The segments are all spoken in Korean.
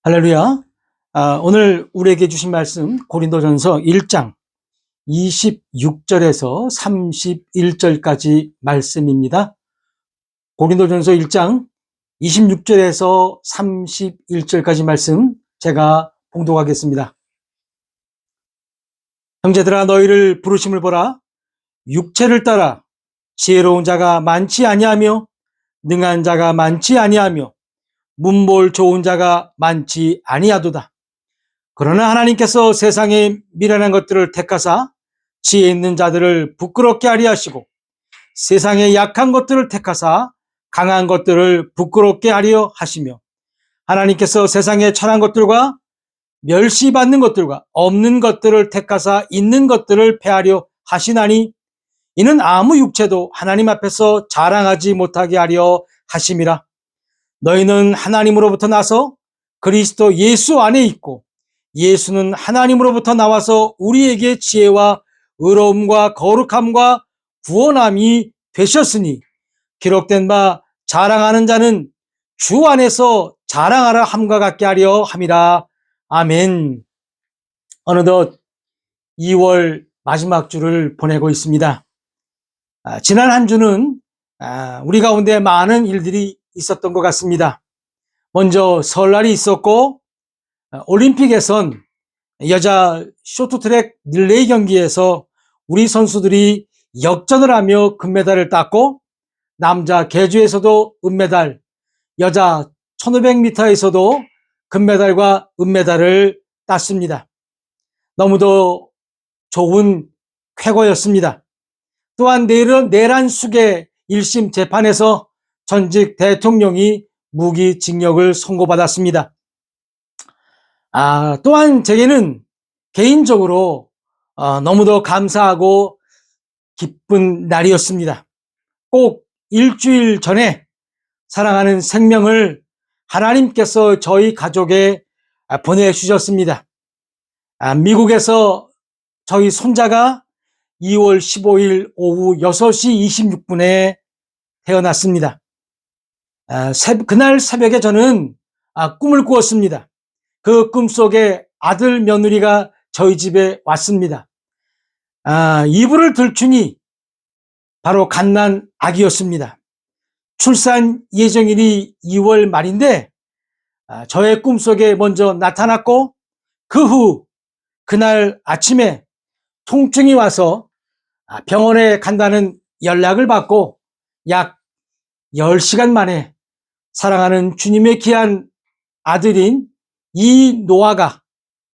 할렐루야. 오늘 우리에게 주신 말씀 고린도전서 1장 26절에서 31절까지 말씀입니다. 고린도전서 1장 26절에서 31절까지 말씀 제가 봉독하겠습니다. 형제들아, 너희를 부르심을 보라. 육체를 따라 지혜로운 자가 많지 아니하며 능한 자가 많지 아니하며 문볼 좋은 자가 많지 아니하도다. 그러나 하나님께서 세상의 미련한 것들을 택하사 지혜 있는 자들을 부끄럽게 하려 하시고 세상의 약한 것들을 택하사 강한 것들을 부끄럽게 하려 하시며 하나님께서 세상의 천한 것들과 멸시받는 것들과 없는 것들을 택하사 있는 것들을 패하려 하시나니 이는 아무 육체도 하나님 앞에서 자랑하지 못하게 하려 하심이라. 너희는 하나님으로부터 나서 그리스도 예수 안에 있고 예수는 하나님으로부터 나와서 우리에게 지혜와 의로움과 거룩함과 구원함이 되셨으니 기록된 바 자랑하는 자는 주 안에서 자랑하라 함과 같게 하려 함이라. 아멘. 어느덧 2월 마지막 주를 보내고 있습니다. 지난 한 주는 우리 가운데 많은 일들이 있었던 것 같습니다. 먼저 설날이 있었고 올림픽에선 여자 쇼트트랙 릴레이 경기에서 우리 선수들이 역전을 하며 금메달을 땄고 남자 계주에서도 은메달, 여자 1500m에서도 금메달과 은메달을 땄습니다. 너무도 좋은 쾌거였습니다. 또한 내란 수계 1심 재판에서 전직 대통령이 무기징역을 선고받았습니다. 또한 제게는 개인적으로 너무도 감사하고 기쁜 날이었습니다. 꼭 일주일 전에 사랑하는 생명을 하나님께서 저희 가족에 보내주셨습니다. 미국에서 저희 손자가 2월 15일 오후 6시 26분에 태어났습니다. 그날 새벽에 저는 꿈을 꾸었습니다. 그 꿈속에 아들 며느리가 저희 집에 왔습니다. 이불을 들추니 바로 갓난 아기였습니다. 출산 예정일이 2월 말인데 저의 꿈속에 먼저 나타났고 그 후 그날 아침에 통증이 와서 병원에 간다는 연락을 받고 약 10시간 만에 사랑하는 주님의 귀한 아들인 이노아가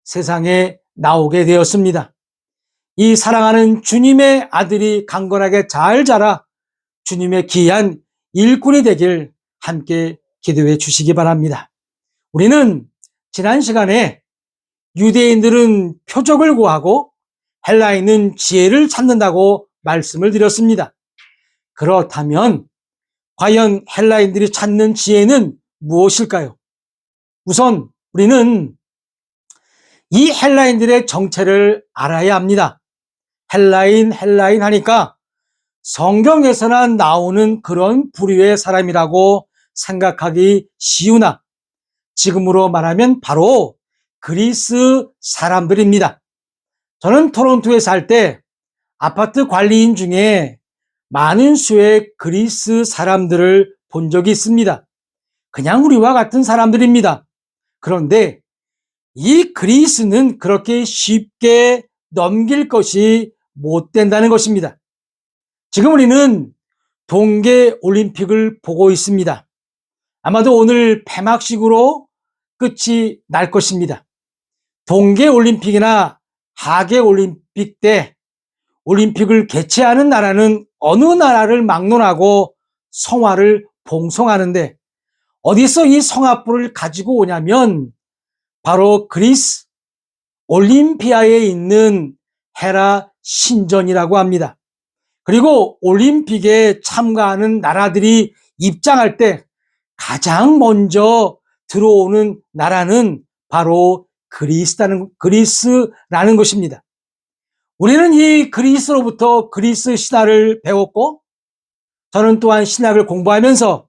세상에 나오게 되었습니다. 이 사랑하는 주님의 아들이 강건하게 잘 자라 주님의 귀한 일꾼이 되길 함께 기도해 주시기 바랍니다. 우리는 지난 시간에 유대인들은 표적을 구하고 헬라인은 지혜를 찾는다고 말씀을 드렸습니다. 그렇다면 과연 헬라인들이 찾는 지혜는 무엇일까요? 우선 우리는 이 헬라인들의 정체를 알아야 합니다. 헬라인 하니까 성경에서나 나오는 그런 부류의 사람이라고 생각하기 쉬우나 지금으로 말하면 바로 그리스 사람들입니다. 저는 토론토에 살 때 아파트 관리인 중에 많은 수의 그리스 사람들을 본 적이 있습니다. 그냥 우리와 같은 사람들입니다. 그런데 이 그리스는 그렇게 쉽게 넘길 것이 못 된다는 것입니다. 지금 우리는 동계 올림픽을 보고 있습니다. 아마도 오늘 폐막식으로 끝이 날 것입니다. 동계 올림픽이나 하계 올림픽 때 올림픽을 개최하는 나라는 어느 나라를 막론하고 성화를 봉송하는데 어디서 이 성화뿔을 가지고 오냐면 바로 그리스 올림피아에 있는 헤라 신전이라고 합니다. 그리고 올림픽에 참가하는 나라들이 입장할 때 가장 먼저 들어오는 나라는 바로 그리스라는 것입니다. 우리는 이 그리스로부터 그리스 신화를 배웠고 저는 또한 신학을 공부하면서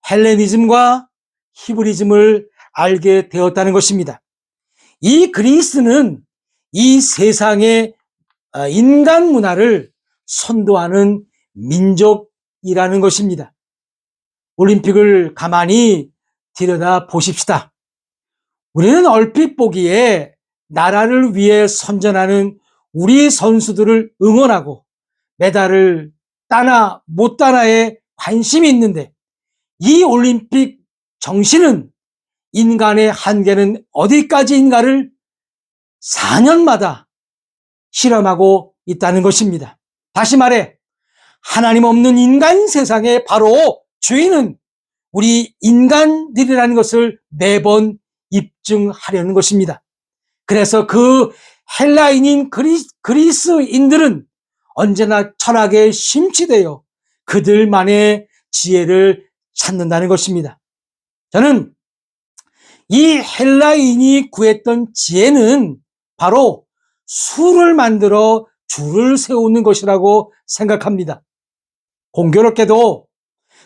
헬레니즘과 히브리즘을 알게 되었다는 것입니다. 이 그리스는 이 세상의 인간 문화를 선도하는 민족이라는 것입니다. 올림픽을 가만히 들여다 보십시다. 우리는 얼핏 보기에 나라를 위해 선전하는 우리 선수들을 응원하고 메달을 따나 못 따나에 관심이 있는데, 이 올림픽 정신은 인간의 한계는 어디까지인가를 4년마다 실험하고 있다는 것입니다. 다시 말해, 하나님 없는 인간 세상의 바로 주인은 우리 인간들이라는 것을 매번 입증하려는 것입니다. 그래서 그 헬라인인 그리스인들은 언제나 철학에 심취되어 그들만의 지혜를 찾는다는 것입니다. 저는 이 헬라인이 구했던 지혜는 바로 수를 만들어 줄을 세우는 것이라고 생각합니다. 공교롭게도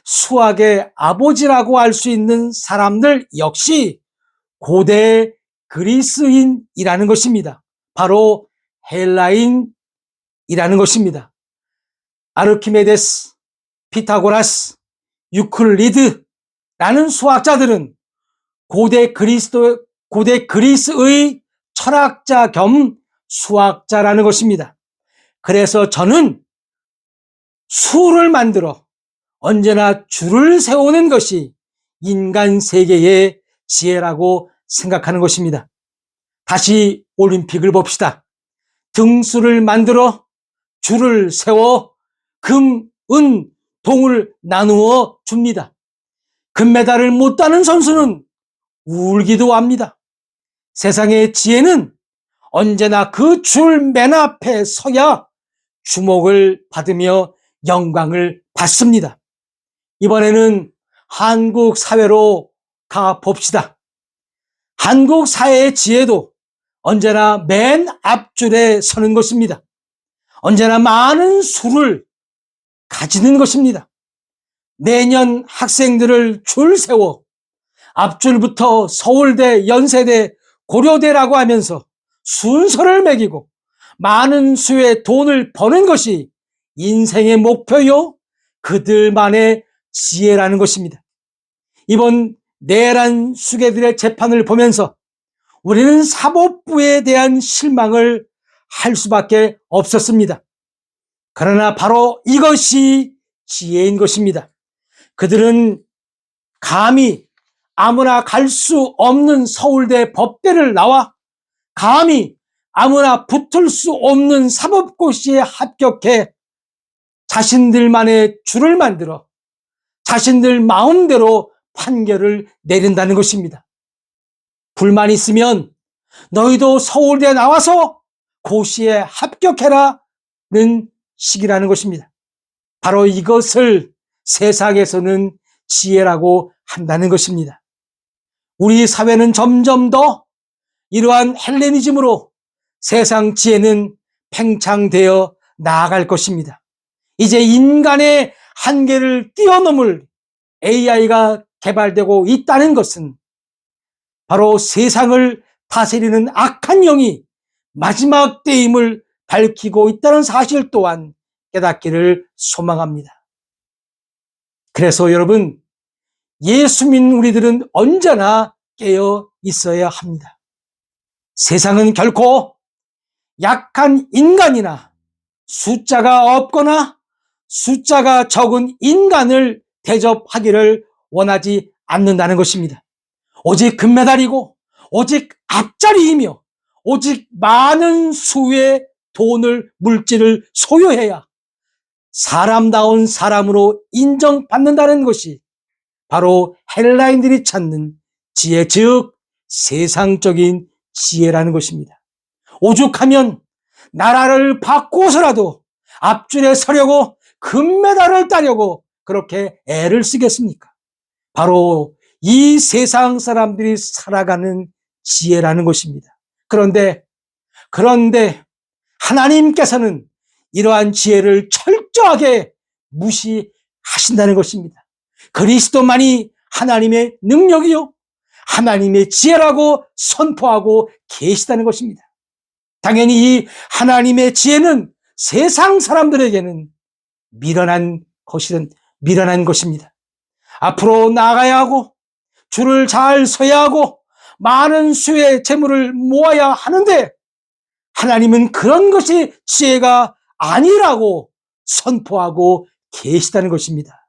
수학의 아버지라고 할 수 있는 사람들 역시 고대 그리스인이라는 것입니다. 바로 헬라인이라는 것입니다. 아르키메데스, 피타고라스, 유클리드라는 수학자들은 고대 그리스의 철학자 겸 수학자라는 것입니다. 그래서 저는 수를 만들어 언제나 줄을 세우는 것이 인간 세계의 지혜라고 생각하는 것입니다. 다시 올림픽을 봅시다. 등수를 만들어 줄을 세워 금, 은, 동을 나누어 줍니다. 금메달을 못 따는 선수는 울기도 합니다. 세상의 지혜는 언제나 그 줄 맨 앞에 서야 주목을 받으며 영광을 받습니다. 이번에는 한국 사회로 가봅시다. 한국 사회의 지혜도 언제나 맨 앞줄에 서는 것입니다. 언제나 많은 수를 가지는 것입니다. 매년 학생들을 줄 세워 앞줄부터 서울대, 연세대, 고려대라고 하면서 순서를 매기고 많은 수의 돈을 버는 것이 인생의 목표요, 그들만의 지혜라는 것입니다. 이번 내란 수괴들의 재판을 보면서 우리는 사법부에 대한 실망을 할 수밖에 없었습니다. 그러나 바로 이것이 지혜인 것입니다. 그들은 감히 아무나 갈 수 없는 서울대 법대를 나와 감히 아무나 붙을 수 없는 사법고시에 합격해 자신들만의 줄을 만들어 자신들 마음대로 판결을 내린다는 것입니다. 불만 있으면 너희도 서울대 나와서 고시에 합격해라는 식이라는 것입니다. 바로 이것을 세상에서는 지혜라고 한다는 것입니다. 우리 사회는 점점 더 이러한 헬레니즘으로 세상 지혜는 팽창되어 나아갈 것입니다. 이제 인간의 한계를 뛰어넘을 AI가 개발되고 있다는 것은 바로 세상을 다스리는 악한 영이 마지막 때임을 밝히고 있다는 사실 또한 깨닫기를 소망합니다. 그래서 여러분, 예수 믿는 우리들은 언제나 깨어 있어야 합니다. 세상은 결코 약한 인간이나 숫자가 없거나 숫자가 적은 인간을 대접하기를 원하지 않는다는 것입니다. 오직 금메달이고 오직 앞자리이며 오직 많은 수의 돈을, 물질을 소유해야 사람다운 사람으로 인정받는다는 것이 바로 헬라인들이 찾는 지혜, 즉 세상적인 지혜라는 것입니다. 오죽하면 나라를 바꾸어서라도 앞줄에 서려고 금메달을 따려고 그렇게 애를 쓰겠습니까? 바로 이 세상 사람들이 살아가는 지혜라는 것입니다. 그런데 하나님께서는 이러한 지혜를 철저하게 무시하신다는 것입니다. 그리스도만이 하나님의 능력이요, 하나님의 지혜라고 선포하고 계시다는 것입니다. 당연히 이 하나님의 지혜는 세상 사람들에게는 미련한 것입니다. 앞으로 나아가야 하고 줄을 잘 서야 하고 많은 수의 재물을 모아야 하는데 하나님은 그런 것이 지혜가 아니라고 선포하고 계시다는 것입니다.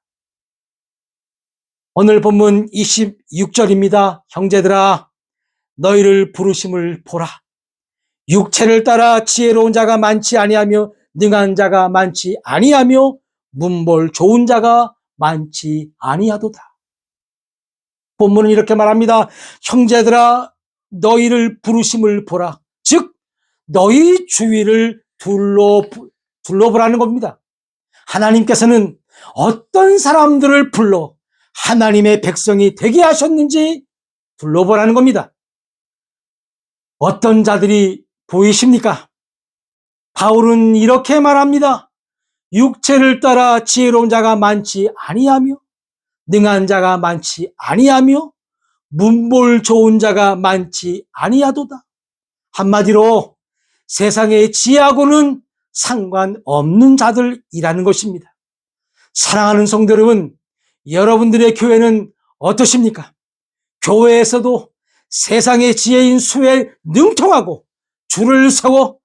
오늘 본문 26절입니다. 형제들아, 너희를 부르심을 보라. 육체를 따라 지혜로운 자가 많지 아니하며 능한 자가 많지 아니하며 문벌 좋은 자가 많지 아니하도다. 본문은 이렇게 말합니다. 형제들아, 너희를 부르심을 보라. 즉 너희 주위를 둘러보라는 겁니다. 하나님께서는 어떤 사람들을 불러 하나님의 백성이 되게 하셨는지 둘러보라는 겁니다. 어떤 자들이 보이십니까? 바울은 이렇게 말합니다. 육체를 따라 지혜로운 자가 많지 아니하며 능한 자가 많지 아니하며 문볼 좋은 자가 많지 아니하도다. 한마디로 세상의 지혜하고는 상관없는 자들이라는 것입니다. 사랑하는 성도 여러분, 여러분들의 교회는 어떠십니까? 교회에서도 세상의 지혜인 수에 능통하고 줄을 서고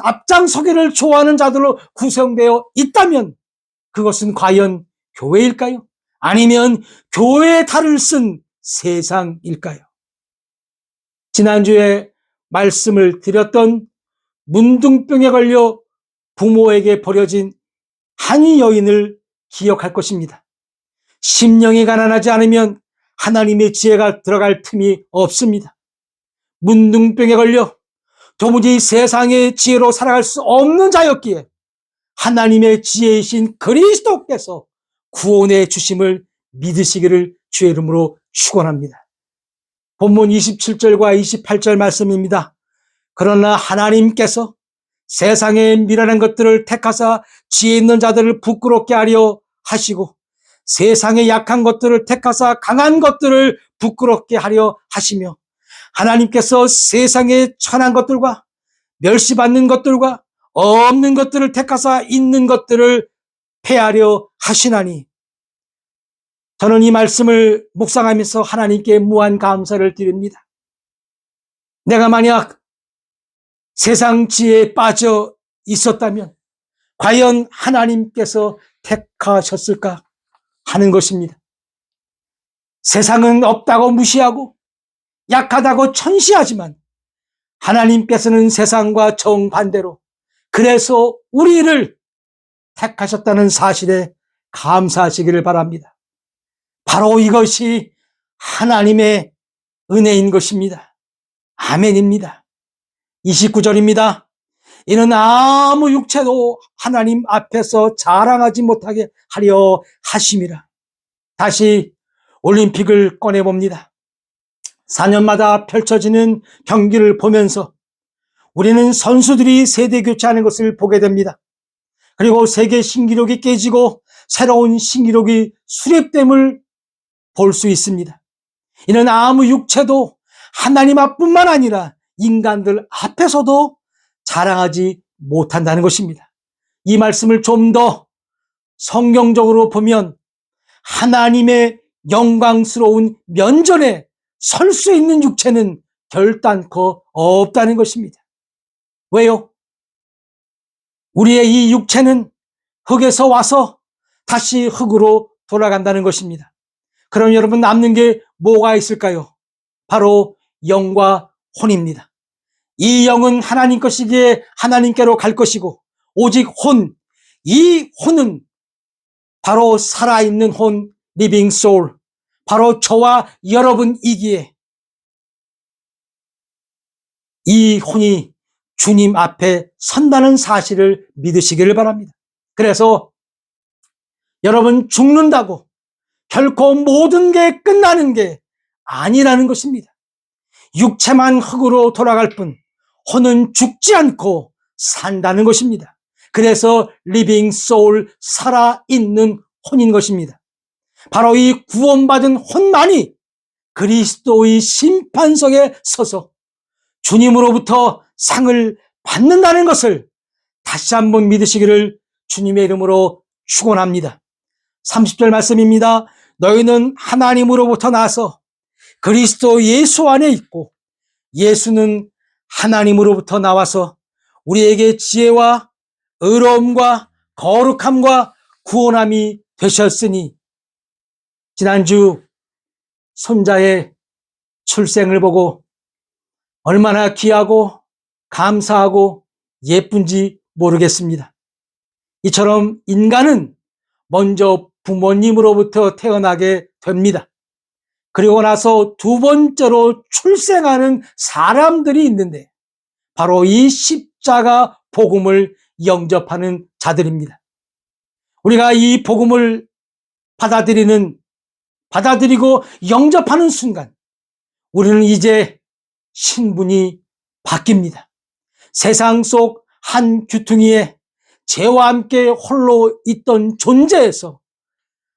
앞장서기를 좋아하는 자들로 구성되어 있다면 그것은 과연 교회일까요? 아니면 교회의 탈을 쓴 세상일까요? 지난주에 말씀을 드렸던 문둥병에 걸려 부모에게 버려진 한 여인을 기억할 것입니다. 심령이 가난하지 않으면 하나님의 지혜가 들어갈 틈이 없습니다. 문둥병에 걸려 도무지 세상의 지혜로 살아갈 수 없는 자였기에 하나님의 지혜이신 그리스도께서 구원해 주심을 믿으시기를 주의 이름으로 축원합니다. 본문 27절과 28절 말씀입니다. 그러나 하나님께서 세상의 미련한 것들을 택하사 지혜 있는 자들을 부끄럽게 하려 하시고 세상의 약한 것들을 택하사 강한 것들을 부끄럽게 하려 하시며 하나님께서 세상의 천한 것들과 멸시받는 것들과 없는 것들을 택하사 있는 것들을 폐하려 하시나니 저는 이 말씀을 묵상하면서 하나님께 무한 감사를 드립니다. 내가 만약 세상 지혜에 빠져 있었다면 과연 하나님께서 택하셨을까 하는 것입니다. 세상은 없다고 무시하고 약하다고 천시하지만 하나님께서는 세상과 정반대로 그래서 우리를 택하셨다는 사실에 감사하시기를 바랍니다. 바로 이것이 하나님의 은혜인 것입니다. 아멘입니다. 29절입니다. 이는 아무 육체도 하나님 앞에서 자랑하지 못하게 하려 하심이라. 다시 올림픽을 꺼내봅니다. 4년마다 펼쳐지는 경기를 보면서 우리는 선수들이 세대 교체하는 것을 보게 됩니다. 그리고 세계 신기록이 깨지고 새로운 신기록이 수립됨을 볼 수 있습니다. 이는 아무 육체도 하나님 앞뿐만 아니라 인간들 앞에서도 자랑하지 못한다는 것입니다. 이 말씀을 좀 더 성경적으로 보면 하나님의 영광스러운 면전에 설 수 있는 육체는 결단코 없다는 것입니다. 왜요? 우리의 이 육체는 흙에서 와서 다시 흙으로 돌아간다는 것입니다. 그럼 여러분 남는 게 뭐가 있을까요? 바로 영과 혼입니다. 이 영은 하나님 것이기에 하나님께로 갈 것이고 오직 혼, 이 혼은 바로 살아있는 혼, 리빙 소울, 바로 저와 여러분이기에 이 혼이 주님 앞에 선다는 사실을 믿으시기를 바랍니다. 그래서 여러분 죽는다고 결코 모든 게 끝나는 게 아니라는 것입니다. 육체만 흙으로 돌아갈 뿐 혼은 죽지 않고 산다는 것입니다. 그래서 리빙 소울, 살아있는 혼인 것입니다. 바로 이 구원받은 혼만이 그리스도의 심판석에 서서 주님으로부터 상을 받는다는 것을 다시 한번 믿으시기를 주님의 이름으로 축원합니다. 30절 말씀입니다. 너희는 하나님으로부터 나서 그리스도 예수 안에 있고 예수는 하나님으로부터 나와서 우리에게 지혜와 의로움과 거룩함과 구원함이 되셨으니, 지난주 손자의 출생을 보고 얼마나 귀하고 감사하고 예쁜지 모르겠습니다. 이처럼 인간은 먼저 부모님으로부터 태어나게 됩니다. 그리고 나서 두 번째로 출생하는 사람들이 있는데 바로 이 십자가 복음을 영접하는 자들입니다. 우리가 이 복음을 받아들이고 영접하는 순간 우리는 이제 신분이 바뀝니다. 세상 속 한 귀퉁이에 죄와 함께 홀로 있던 존재에서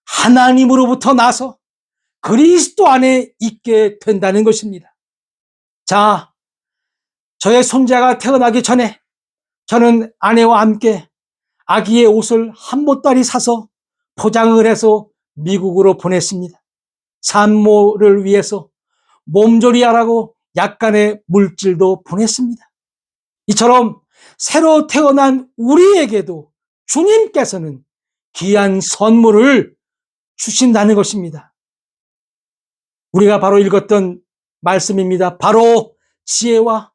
하나님으로부터 나서 그리스도 안에 있게 된다는 것입니다. 자, 저의 손자가 태어나기 전에 저는 아내와 함께 아기의 옷을 한 보따리 사서 포장을 해서 미국으로 보냈습니다. 산모를 위해서 몸조리하라고 약간의 물질도 보냈습니다. 이처럼 새로 태어난 우리에게도 주님께서는 귀한 선물을 주신다는 것입니다. 우리가 바로 읽었던 말씀입니다. 바로 지혜와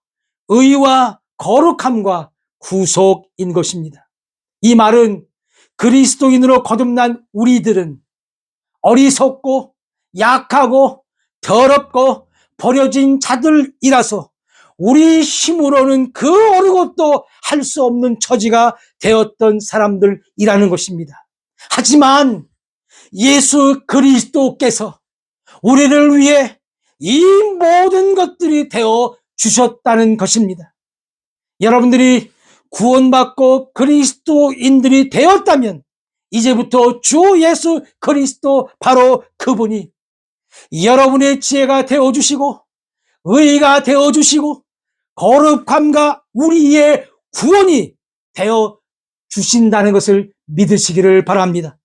의와 거룩함과 구속인 것입니다. 이 말은 그리스도인으로 거듭난 우리들은 어리석고 약하고 더럽고 버려진 자들이라서 우리 힘으로는 그 어느 것도 할 수 없는 처지가 되었던 사람들이라는 것입니다. 하지만 예수 그리스도께서 우리를 위해 이 모든 것들이 되어 주셨다는 것입니다. 여러분들이 구원받고 그리스도인들이 되었다면 이제부터 주 예수 그리스도, 바로 그분이 여러분의 지혜가 되어주시고 의가 되어주시고 거룩함과 우리의 구원이 되어 주신다는 것을 믿으시기를 바랍니다.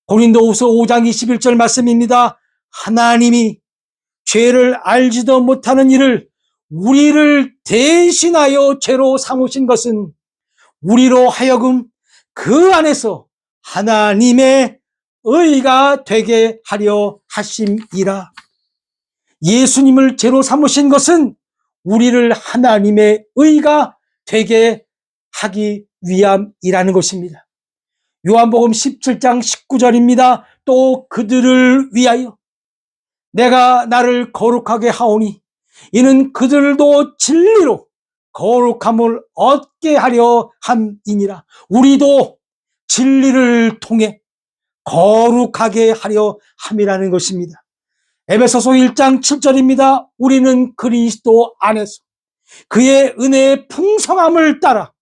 고린도후서 5장 21절 말씀입니다. 하나님이 죄를 알지도 못하는 이를 우리를 대신하여 죄로 삼으신 것은 우리로 하여금 그 안에서 하나님의 의가 되게 하려 하심이라. 예수님을 죄로 삼으신 것은 우리를 하나님의 의가 되게 하기 위함이라는 것입니다. 요한복음 17장 19절입니다. 또 그들을 위하여 내가 나를 거룩하게 하오니 이는 그들도 진리로 거룩함을 얻게 하려 함이니라. 우리도 진리를 통해 거룩하게 하려 함이라는 것입니다. 에베소서 1장 7절입니다. 우리는 그리스도 안에서 그의 은혜의 풍성함을 따라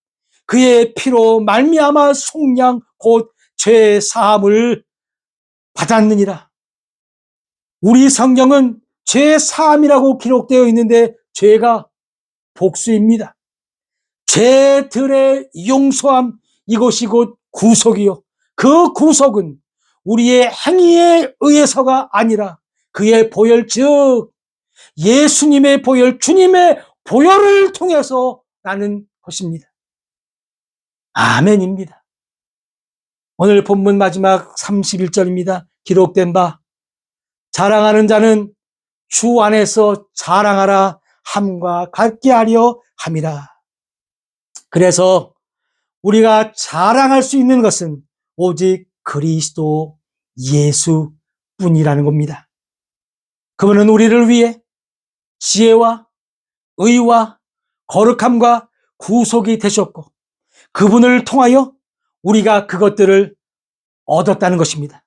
그의 피로 말미암아 속량 곧 죄 사함을 받았느니라. 우리 성경은 죄 사함이라고 기록되어 있는데 죄가 복수입니다. 죄들의 용서함, 이것이 곧 구속이요. 그 구속은 우리의 행위에 의해서가 아니라 그의 보혈, 즉 예수님의 보혈, 주님의 보혈을 통해서라는 것입니다. 아멘입니다. 오늘 본문 마지막 31절입니다. 기록된 바 자랑하는 자는 주 안에서 자랑하라 함과 같게 하려 함이라. 그래서 우리가 자랑할 수 있는 것은 오직 그리스도 예수뿐이라는 겁니다. 그분은 우리를 위해 지혜와 의와 거룩함과 구속이 되셨고 그분을 통하여 우리가 그것들을 얻었다는 것입니다.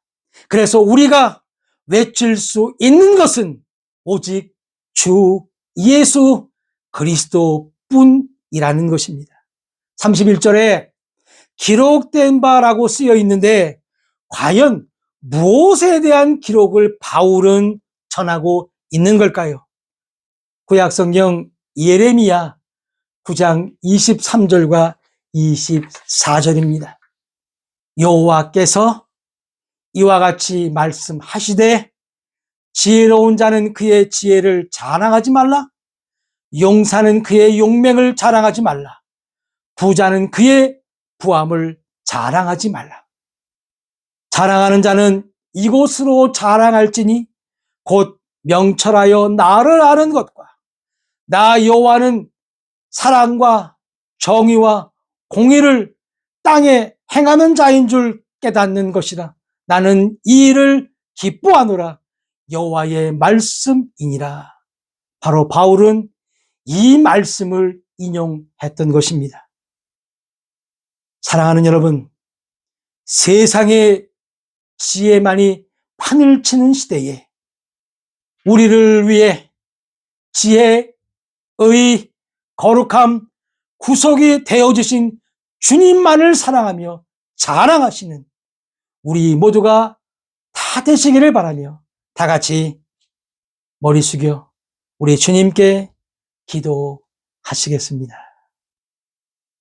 그래서 우리가 외칠 수 있는 것은 오직 주 예수 그리스도뿐이라는 것입니다. 31절에 기록된 바라고 쓰여 있는데 과연 무엇에 대한 기록을 바울은 전하고 있는 걸까요? 구약성경 예레미야 9장 23절과 24절입니다. 여호와께서 이와 같이 말씀하시되 지혜로운 자는 그의 지혜를 자랑하지 말라. 용사는 그의 용맹을 자랑하지 말라. 부자는 그의 부함을 자랑하지 말라. 자랑하는 자는 이곳으로 자랑할지니 곧 명철하여 나를 아는 것과 나 여호와는 사랑과 정의와 공의를 땅에 행하는 자인 줄 깨닫는 것이라. 나는 이 일을 기뻐하노라. 여호와의 말씀이니라. 바로 바울은 이 말씀을 인용했던 것입니다. 사랑하는 여러분, 세상의 지혜만이 판을 치는 시대에 우리를 위해 지혜, 의, 거룩함, 구속이 되어주신 주님만을 사랑하며 자랑하시는 우리 모두가 다 되시기를 바라며 다 같이 머리 숙여 우리 주님께 기도하시겠습니다.